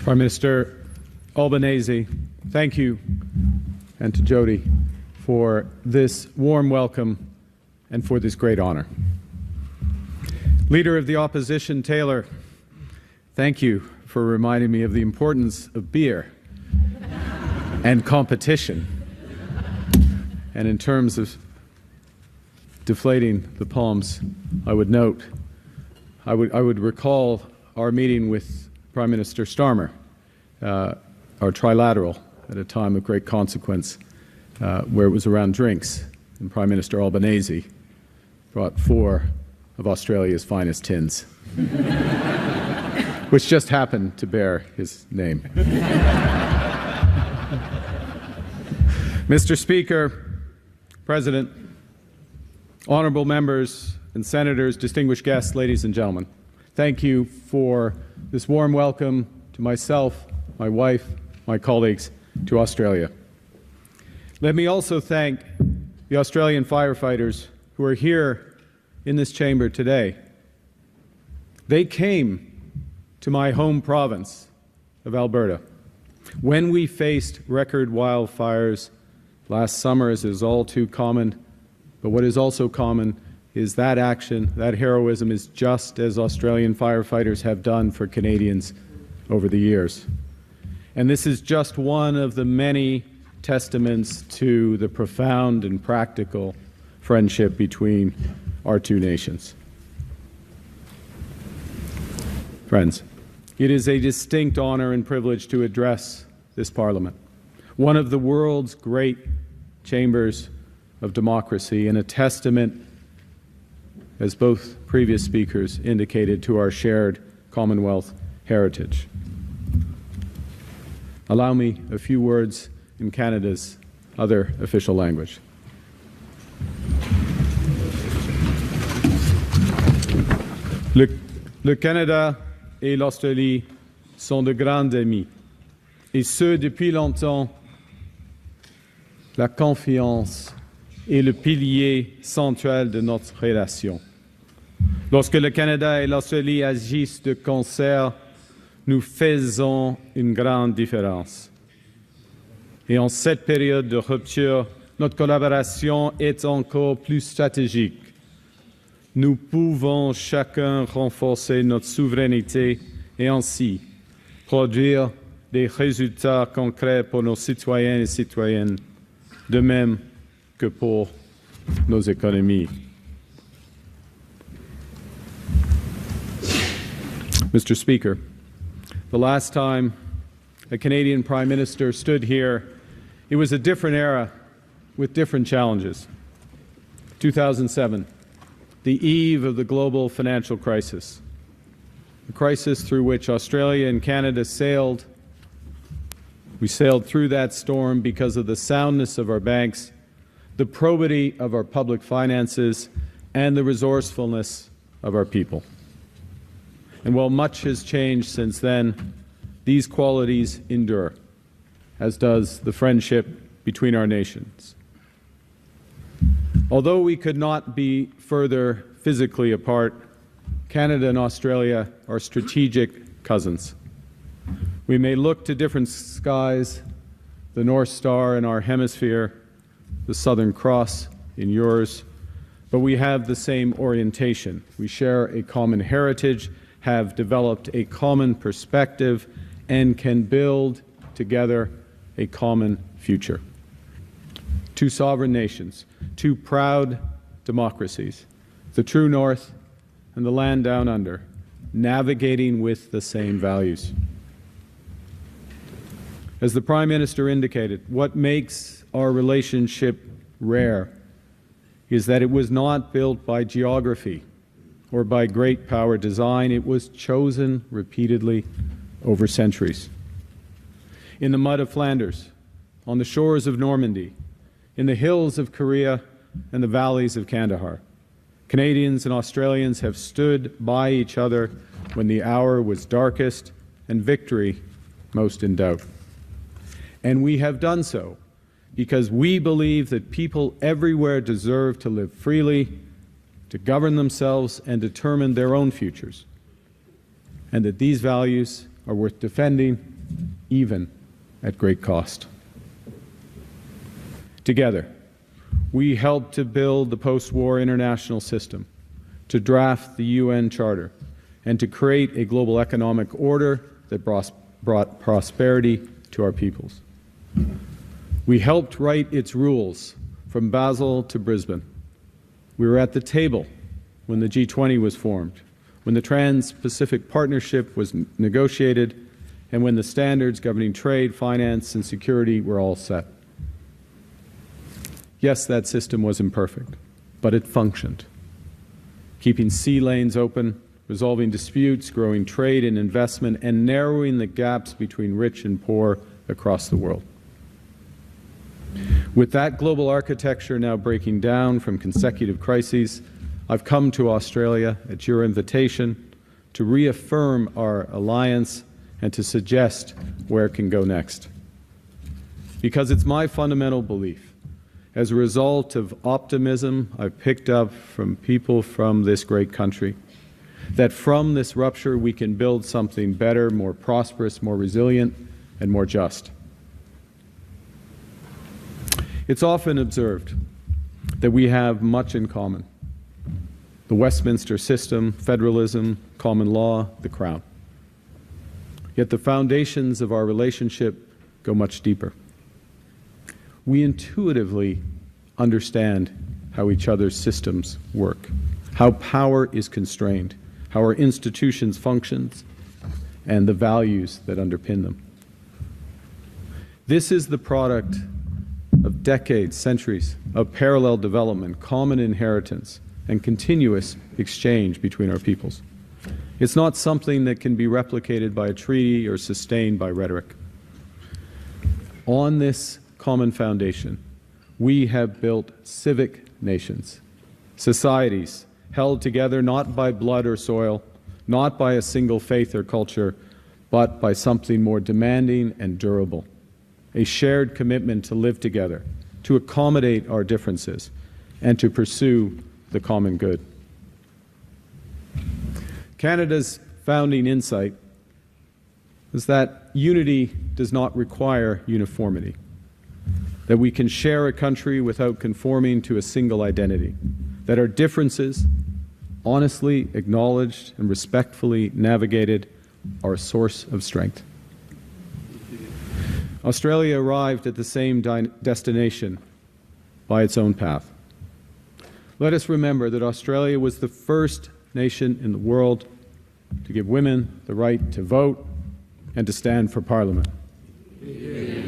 Prime Minister Albanese, thank you, and to Jody for this warm welcome and for this great honor. Leader of the Opposition, Taylor, thank you for reminding me of the importance of beer and competition. And in terms of deflating the palms, I would note, I would recall our meeting with Prime Minister Starmer, our trilateral at a time of great consequence, where it was around drinks, and Prime Minister Albanese brought 4 of Australia's finest tins, which just happened to bear his name. Mr. Speaker, President, honorable members and senators, distinguished guests, ladies and gentlemen, thank you for this warm welcome to myself, my wife, my colleagues to Australia. Let me also thank the Australian firefighters who are here in this chamber today. They came to my home province of Alberta when we faced record wildfires last summer, as is all too common. But what is also common is that action, that heroism is just as Australian firefighters have done for Canadians over the years. And this is just one of the many testaments to the profound and practical friendship between our two nations. Friends, it is a distinct honor and privilege to address this Parliament, one of the world's great chambers of democracy, and a testament, as both previous speakers indicated, to our shared Commonwealth heritage. Allow me a few words in Canada's other official language. Le Canada et l'Australie sont de grands amis, et ce depuis longtemps. La confiance est le pilier central de notre relation. Lorsque le Canada et l'Australie agissent de concert, nous faisons une grande différence. Et en cette période de rupture, notre collaboration est encore plus stratégique. Nous pouvons chacun renforcer notre souveraineté et ainsi produire des résultats concrets pour nos citoyens et citoyennes, de même que pour nos économies. Mr. Speaker, the last time a Canadian Prime Minister stood here, it was a different era with different challenges. 2007, the eve of the global financial crisis, a crisis through which Australia and Canada sailed. We sailed through that storm because of the soundness of our banks, the probity of our public finances, and the resourcefulness of our people. And while much has changed since then, these qualities endure, as does the friendship between our nations. Although we could not be further physically apart, Canada and Australia are strategic cousins. We may look to different skies, the North Star in our hemisphere, the Southern Cross in yours, but we have the same orientation. We share a common heritage, have developed a common perspective, and can build together a common future. Two sovereign nations, two proud democracies, the true North and the land down under, navigating with the same values. As the Prime Minister indicated, what makes our relationship rare is that it was not built by geography or by great power design. It was chosen repeatedly over centuries. In the mud of Flanders, on the shores of Normandy, in the hills of Korea and the valleys of Kandahar, Canadians and Australians have stood by each other when the hour was darkest and victory most in doubt. And we have done so because we believe that people everywhere deserve to live freely, to govern themselves and determine their own futures, and that these values are worth defending even at great cost. Together, we helped to build the post-war international system, to draft the UN Charter, and to create a global economic order that brought prosperity to our peoples. We helped write its rules from Basel to Brisbane. We were at the table when the G20 was formed, when the Trans-Pacific Partnership was negotiated, and when the standards governing trade, finance, and security were all set. Yes, that system was imperfect, but it functioned, keeping sea lanes open, resolving disputes, growing trade and investment, and narrowing the gaps between rich and poor across the world. With that global architecture now breaking down from consecutive crises, I've come to Australia at your invitation to reaffirm our alliance and to suggest where it can go next. Because it's my fundamental belief, as a result of optimism I've picked up from people from this great country, that from this rupture we can build something better, more prosperous, more resilient, and more just. It's often observed that we have much in common: the Westminster system, federalism, common law, the Crown. Yet the foundations of our relationship go much deeper. We intuitively understand how each other's systems work, how power is constrained, how our institutions function, and the values that underpin them. This is the product of decades, centuries of parallel development, common inheritance, and continuous exchange between our peoples. It's not something that can be replicated by a treaty or sustained by rhetoric. On this common foundation, we have built civic nations, societies held together not by blood or soil, not by a single faith or culture, but by something more demanding and durable: a shared commitment to live together, to accommodate our differences, and to pursue the common good. Canada's founding insight was that unity does not require uniformity, that we can share a country without conforming to a single identity, that our differences, honestly acknowledged and respectfully navigated, are a source of strength. Australia arrived at the same destination by its own path. Let us remember that Australia was the first nation in the world to give women the right to vote and to stand for Parliament. Yeah.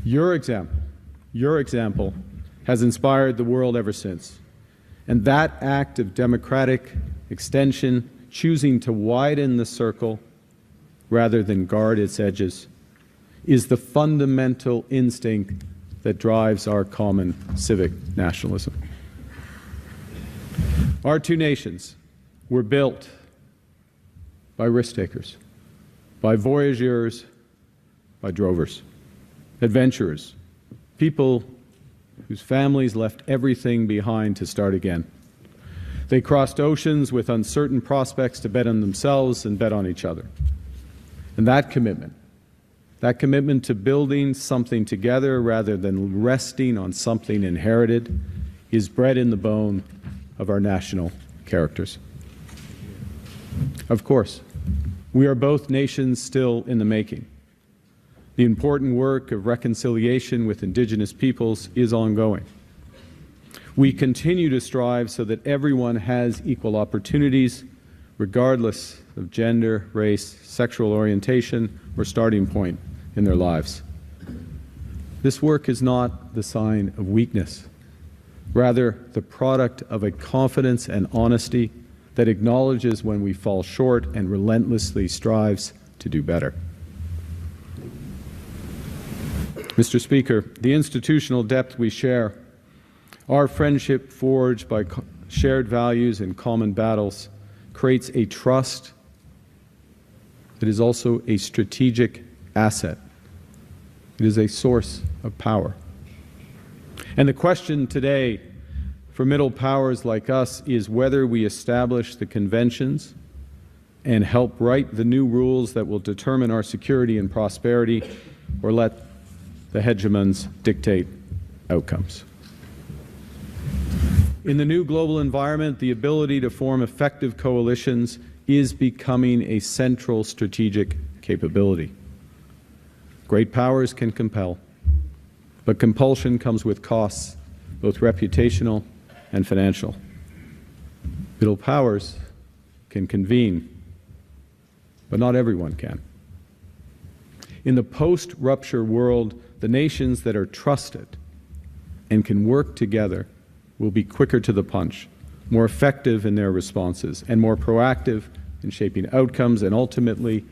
Your example has inspired the world ever since. And that act of democratic extension, choosing to widen the circle rather than guard its edges, is the fundamental instinct that drives our common civic nationalism. Our two nations were built by risk-takers, by voyageurs, by drovers, adventurers, people whose families left everything behind to start again. They crossed oceans with uncertain prospects to bet on themselves and bet on each other. And that commitment to building something together rather than resting on something inherited, is bred in the bone of our national characters. Of course, we are both nations still in the making. The important work of reconciliation with Indigenous peoples is ongoing. We continue to strive so that everyone has equal opportunities, regardless of gender, race, sexual orientation, or starting point in their lives. This work is not the sign of weakness, rather the product of a confidence and honesty that acknowledges when we fall short and relentlessly strives to do better. Mr. Speaker, the institutional depth we share, our friendship forged by shared values and common battles, creates a trust that is also a strategic asset. It is a source of power. And the question today for middle powers like us is whether we establish the conventions and help write the new rules that will determine our security and prosperity, or let the hegemons dictate outcomes. In the new global environment, the ability to form effective coalitions is becoming a central strategic capability. Great powers can compel, but compulsion comes with costs, both reputational and financial. Middle powers can convene, but not everyone can. In the post-rupture world, the nations that are trusted and can work together will be quicker to the punch, more effective in their responses, and more proactive in shaping outcomes, and ultimately,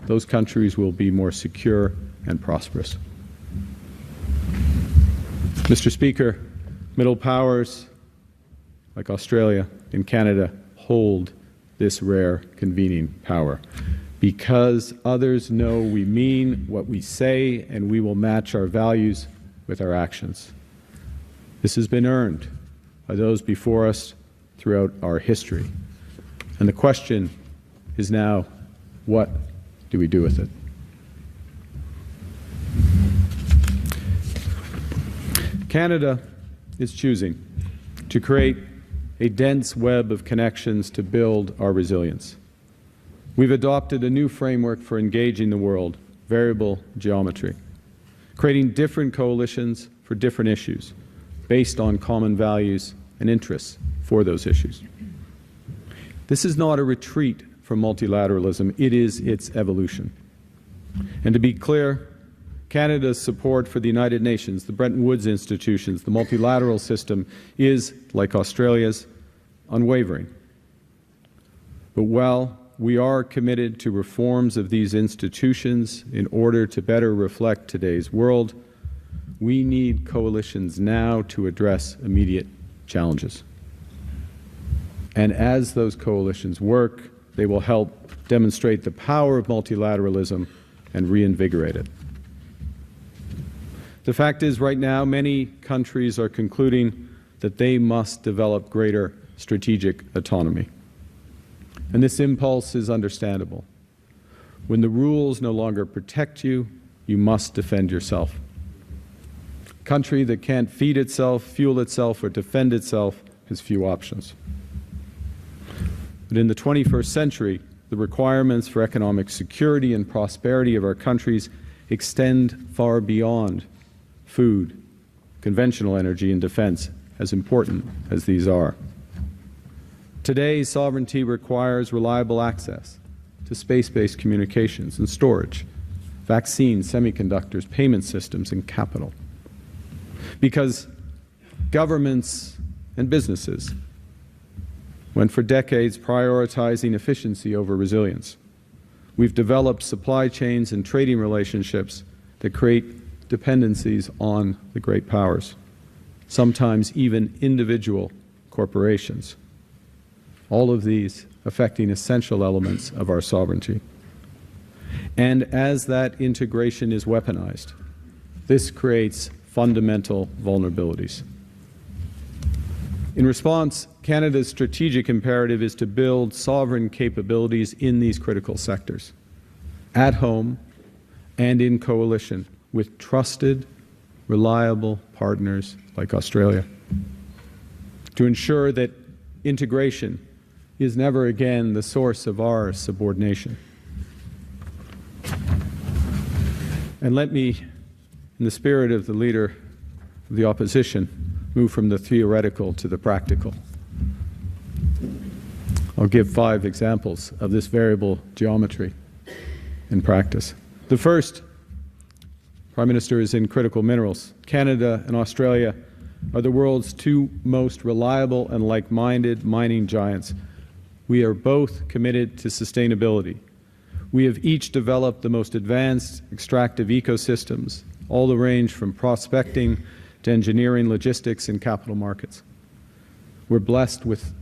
those countries will be more secure and prosperous. Mr. Speaker, middle powers like Australia and Canada hold this rare convening power because others know we mean what we say and we will match our values with our actions. This has been earned by those before us throughout our history. And the question is now, what do we do with it? Canada is choosing to create a dense web of connections to build our resilience. We've adopted a new framework for engaging the world, variable geometry, creating different coalitions for different issues based on common values and interests for those issues. This is not a retreat from multilateralism, it is its evolution. And to be clear, Canada's support for the United Nations, the Bretton Woods institutions, the multilateral system is, like Australia's, unwavering. But while we are committed to reforms of these institutions in order to better reflect today's world, we need coalitions now to address immediate challenges. And as those coalitions work, they will help demonstrate the power of multilateralism and reinvigorate it. The fact is, right now, many countries are concluding that they must develop greater strategic autonomy. And this impulse is understandable. When the rules no longer protect you, you must defend yourself. A country that can't feed itself, fuel itself, or defend itself has few options. But in the 21st century, the requirements for economic security and prosperity of our countries extend far beyond food, conventional energy, and defense, as important as these are. Today, sovereignty requires reliable access to space-based communications and storage, vaccines, semiconductors, payment systems, and capital. Because governments and businesses went for decades prioritizing efficiency over resilience. We've developed supply chains and trading relationships that create dependencies on the great powers, sometimes even individual corporations. All of these affecting essential elements of our sovereignty. And as that integration is weaponized, this creates fundamental vulnerabilities. In response, Canada's strategic imperative is to build sovereign capabilities in these critical sectors, at home and in coalition with trusted, reliable partners like Australia, to ensure that integration is never again the source of our subordination. And let me, in the spirit of the Leader of the Opposition, move from the theoretical to the practical. I'll give 5 examples of this variable geometry in practice. The first, Prime Minister, is in critical minerals. Canada and Australia are the world's 2 most reliable and like-minded mining giants. We are both committed to sustainability. We have each developed the most advanced extractive ecosystems, all the range from prospecting to engineering, logistics, and capital markets. We're blessed with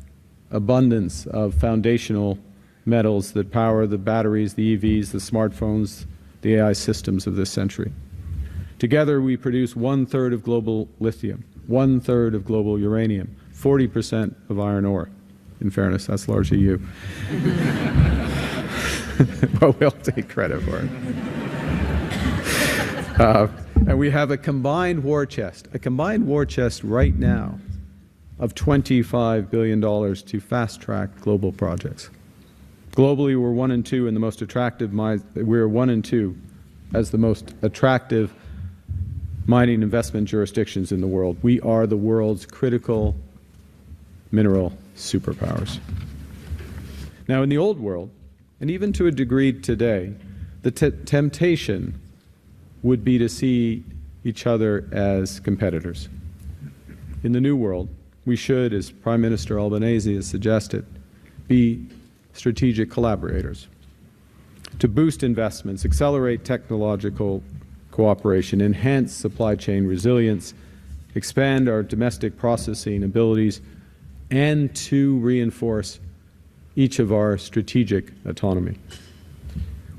abundance of foundational metals that power the batteries, the EVs, the smartphones, the AI systems of this century. Together, we produce 1/3 of global lithium, 1/3 of global uranium, 40% of iron ore. In fairness, that's largely you. Well, we'll take credit for it. And we have a combined war chest right now of $25 billion to fast-track global projects. Globally, we're 1 and 2 in the most attractive we're 1 and 2 as the most attractive mining investment jurisdictions in the world. We are the world's critical mineral superpowers. Now, in the old world, and even to a degree today, the temptation would be to see each other as competitors. In the new world, we should, as Prime Minister Albanese has suggested, be strategic collaborators to boost investments, accelerate technological cooperation, enhance supply chain resilience, expand our domestic processing abilities, and to reinforce each of our strategic autonomy.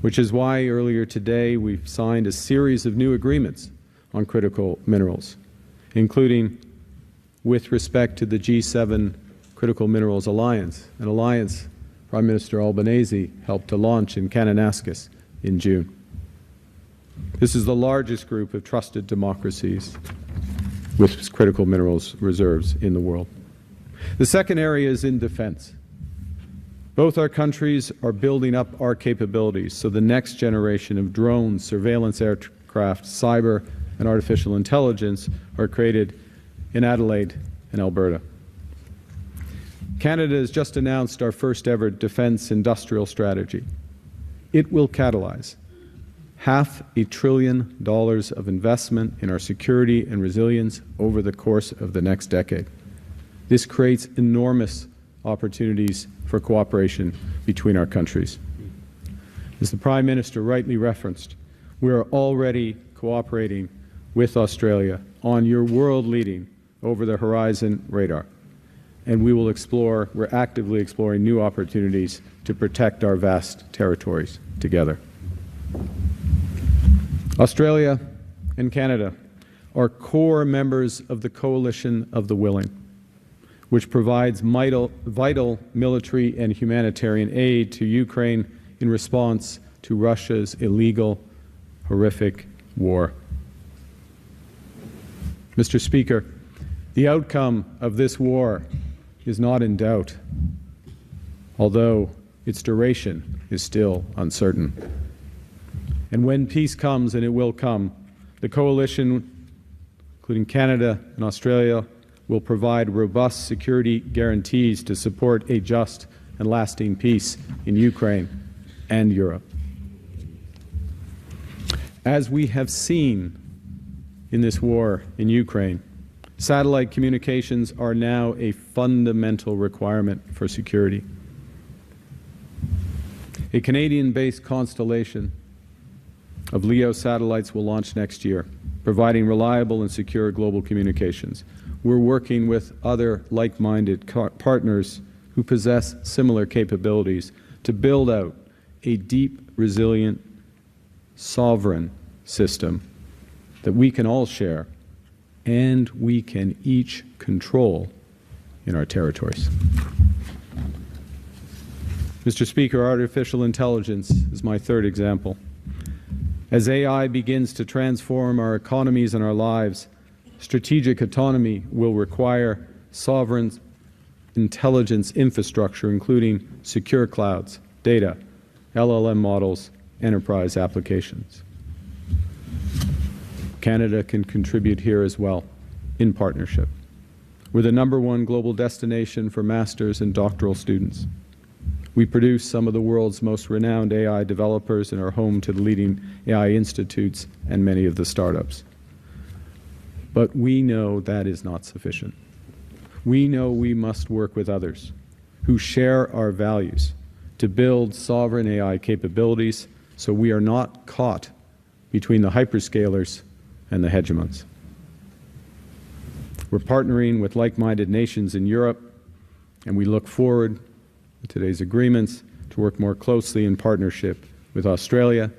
Which is why earlier today we've signed a series of new agreements on critical minerals, including with respect to the G7 Critical Minerals Alliance, an alliance Prime Minister Albanese helped to launch in Kananaskis in June. This is the largest group of trusted democracies with critical minerals reserves in the world. The second area is in defense. Both our countries are building up our capabilities so the next generation of drones, surveillance aircraft, cyber, and artificial intelligence are created in Adelaide and Alberta. Canada has just announced our first ever defense industrial strategy. It will catalyze $500 billion of investment in our security and resilience over the course of the next decade. This creates enormous opportunities for cooperation between our countries. As the Prime Minister rightly referenced, we are already cooperating with Australia on your world-leading over-the-horizon radar, and we're actively exploring new opportunities to protect our vast territories together. Australia and Canada are core members of the Coalition of the Willing, which provides vital military and humanitarian aid to Ukraine in response to Russia's illegal, horrific war. Mr. Speaker, the outcome of this war is not in doubt, although its duration is still uncertain. And when peace comes, and it will come, the coalition, including Canada and Australia, will provide robust security guarantees to support a just and lasting peace in Ukraine and Europe. As we have seen in this war in Ukraine, satellite communications are now a fundamental requirement for security. A Canadian-based constellation of LEO satellites will launch next year, providing reliable and secure global communications. We're working with other like-minded partners who possess similar capabilities to build out a deep, resilient, sovereign system that we can all share and we can each control in our territories. Mr. Speaker, artificial intelligence is my third example. As AI begins to transform our economies and our lives, strategic autonomy will require sovereign intelligence infrastructure, including secure clouds, data, LLM models, enterprise applications. Canada can contribute here as well, in partnership. We're the #1 global destination for master's and doctoral students. We produce some of the world's most renowned AI developers and are home to the leading AI institutes and many of the startups. But we know that is not sufficient. We know we must work with others who share our values to build sovereign AI capabilities so we are not caught between the hyperscalers and the hegemons. We're partnering with like-minded nations in Europe, and we look forward to today's agreements to work more closely in partnership with Australia,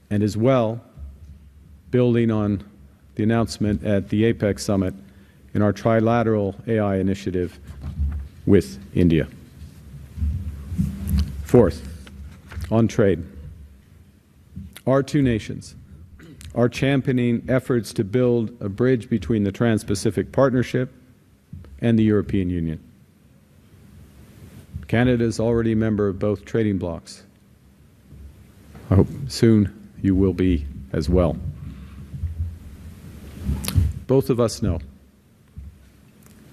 and as well, building on the announcement at the APEC summit in our trilateral AI initiative with India. Fourth, On trade, our two nations are championing efforts to build a bridge between the Trans-Pacific Partnership and the European Union. Canada is already a member of both trading blocs. I hope soon you will be as well. Both of us know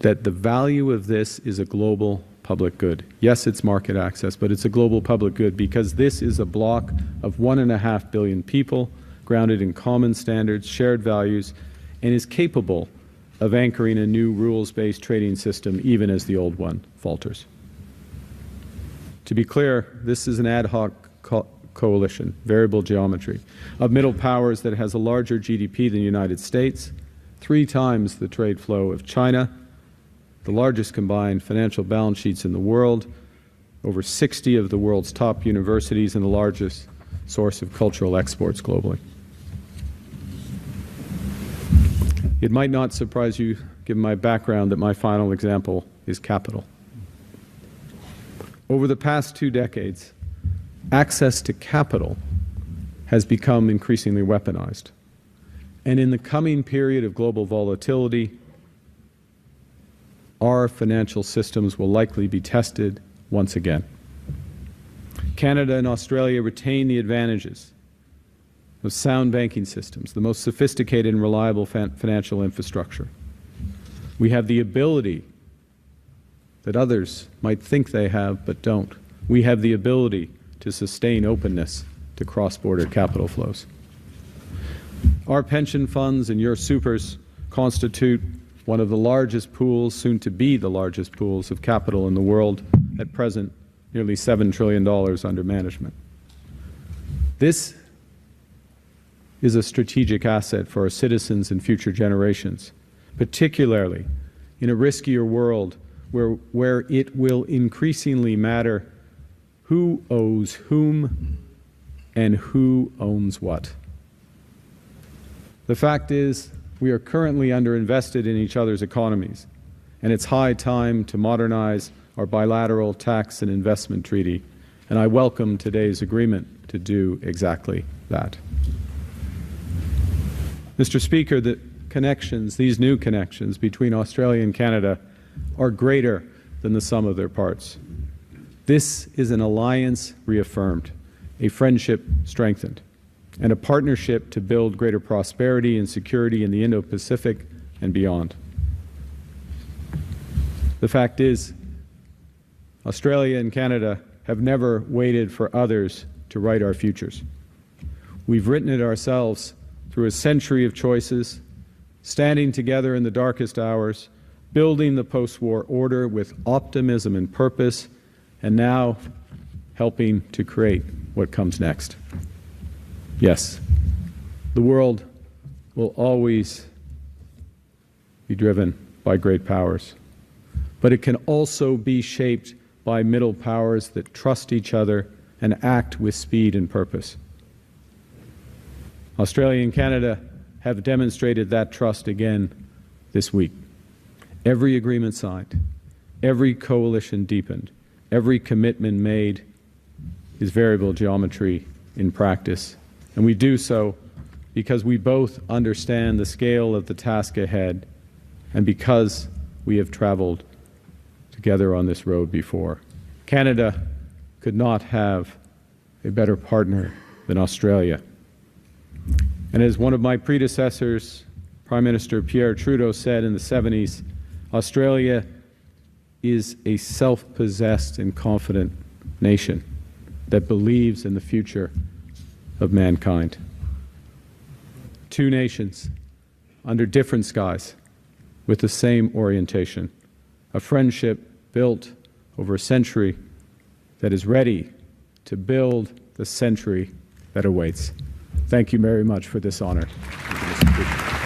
that the value of this is a global public good. Yes, it's market access, but it's a global public good because this is a bloc of 1.5 billion people grounded in common standards, shared values, and is capable of anchoring a new rules-based trading system even as the old one falters. To be clear, this is an ad hoc coalition, variable geometry, of middle powers that has a larger GDP than the United States, 3 times the trade flow of China, the largest combined financial balance sheets in the world, over 60 of the world's top universities, and the largest source of cultural exports globally. It might not surprise you, given my background, that my final example is capital. Over the past 2 decades, access to capital has become increasingly weaponized. And in the coming period of global volatility, our financial systems will likely be tested once again. Canada and Australia retain the advantages of sound banking systems, the most sophisticated and reliable financial infrastructure. We have the ability that others might think they have but don't. We have the ability to sustain openness to cross-border capital flows. Our pension funds and your supers constitute one of the largest pools, soon to be the largest pools of capital in the world, at present nearly $7 trillion under management. This is a strategic asset for our citizens and future generations, particularly in a riskier world where it will increasingly matter who owes whom and who owns what. The fact is, we are currently underinvested in each other's economies, and it's high time to modernize our bilateral tax and investment treaty, and I welcome today's agreement to do exactly that. Mr. Speaker, the connections, these new connections between Australia and Canada are greater than the sum of their parts. This is an alliance reaffirmed, a friendship strengthened, and a partnership to build greater prosperity and security in the Indo-Pacific and beyond. The fact is, Australia and Canada have never waited for others to write our futures. We've written it ourselves through a century of choices, standing together in the darkest hours, building the post-war order with optimism and purpose, and now helping to create what comes next. Yes, the world will always be driven by great powers, but it can also be shaped by middle powers that trust each other and act with speed and purpose. Australia and Canada have demonstrated that trust again this week. Every agreement signed, every coalition deepened, every commitment made is variable geometry in practice. And we do so because we both understand the scale of the task ahead and because we have traveled together on this road before. Canada could not have a better partner than Australia. And as one of my predecessors, Prime Minister Pierre Trudeau, said in the 70s, Australia is a self-possessed and confident nation that believes in the future of mankind. Two nations under different skies with the same orientation, a friendship built over a century that is ready to build the century that awaits. Thank you very much for this honor. Thank you, Mr. Speaker.